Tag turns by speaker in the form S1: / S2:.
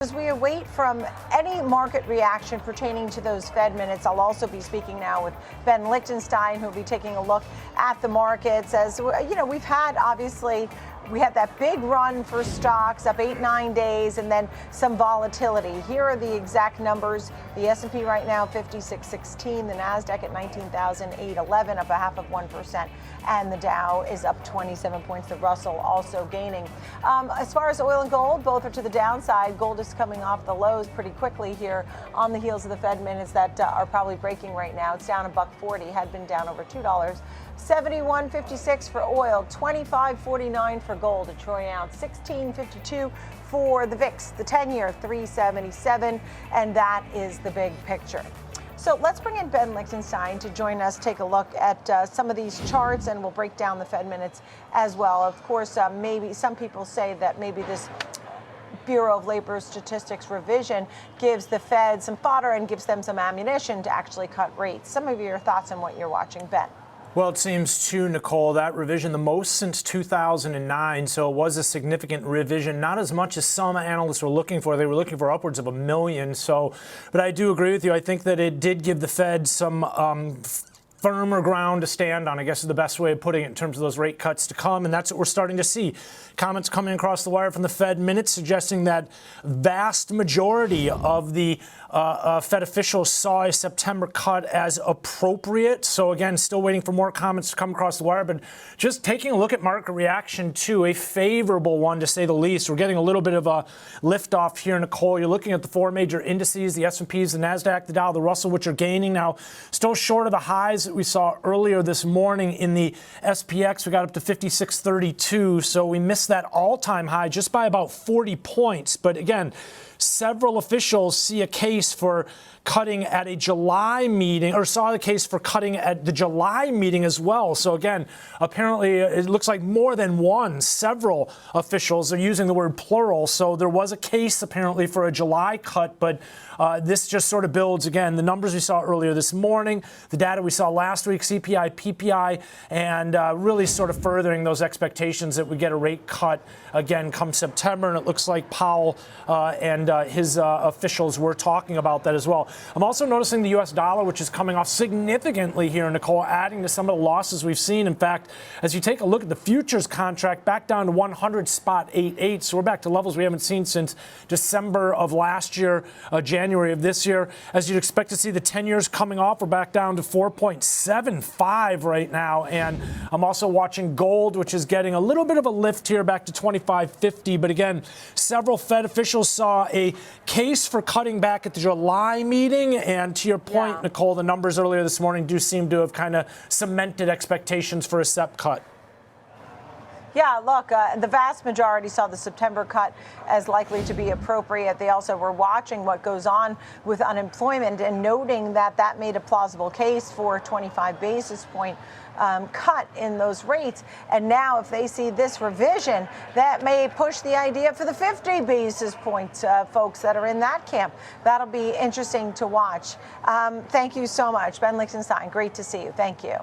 S1: As we await from any market reaction pertaining to those Fed minutes, I'll also be speaking now with Ben Lichtenstein, who will be taking a look at the markets. As you know, we had that big run for stocks up 8-9 days and then some volatility. Here are the exact numbers. The S&P right now 5616, the Nasdaq at 19,811, up 0.5%, and the Dow is up 27 points. The Russell also gaining. As far as oil and gold, both are to the downside. Gold is coming off the lows pretty quickly here on the heels of the Fed minutes that are probably breaking right now. It's down $1.40, had been down over $2. 71.56 for oil, 25.49 for gold, a troy ounce, 16.52 for the VIX, the 10-year 377, and that is the big picture. So let's bring in Ben Lichtenstein to join us, take a look at some of these charts, and we'll break down the Fed minutes as well. Of course, maybe some people say that maybe this Bureau of Labor Statistics revision gives the Fed some fodder and gives them some ammunition to actually cut rates. Some of your thoughts on what you're watching, Ben.
S2: Well, it seems to, Nicole, that revision the most since 2009, so it was a significant revision, not as much as some analysts were looking for. They were looking for upwards of 1 million. But I do agree with you. I think that it did give the Fed some firmer ground to stand on, I guess is the best way of putting it, in terms of those rate cuts to come. And that's what we're starting to see. Comments coming across the wire from the Fed minutes suggesting that vast majority of the Fed officials saw a September cut as appropriate. So again, still waiting for more comments to come across the wire, but just taking a look at market reaction to a favorable one, to say the least. We're getting a little bit of a lift off here, Nicole. You're looking at the four major indices, the S&Ps, the Nasdaq, the Dow, the Russell, which are gaining now, still short of the highs that we saw earlier this morning. In the SPX, we got up to 5632, so we missed that all-time high just by about 40 points. But again, several officials see a case for cutting at a July meeting, or saw the case for cutting at the July meeting as well. So again, apparently it looks like more than one, several officials are using the word plural. So there was a case apparently for a July cut, but this just sort of builds, again, the numbers we saw earlier this morning, the data we saw last week, CPI, PPI, and really sort of furthering those expectations that we get a rate cut again come September. And it looks like Powell and his officials were talking about that as well. I'm also noticing the U.S. dollar, which is coming off significantly here, Nicole, adding to some of the losses we've seen. In fact, as you take a look at the futures contract, back down to 100.88. So we're back to levels we haven't seen since December of last year, January of this year. As you'd expect to see, the 10 years coming off, we're back down to 4.75 right now. And I'm also watching gold, which is getting a little bit of a lift here, back to 25.50. But again, several Fed officials saw a case for cutting back at the July meeting. And to your point, Nicole, the numbers earlier this morning do seem to have kind of cemented expectations for a SEP cut.
S1: Yeah, look, the vast majority saw the September cut as likely to be appropriate. They also were watching what goes on with unemployment and noting that that made a plausible case for a 25 basis point cut in those rates. And now if they see this revision, that may push the idea for the 50 basis points, folks that are in that camp. That'll be interesting to watch. Thank you so much, Ben Lichtenstein. Great to see you. Thank you.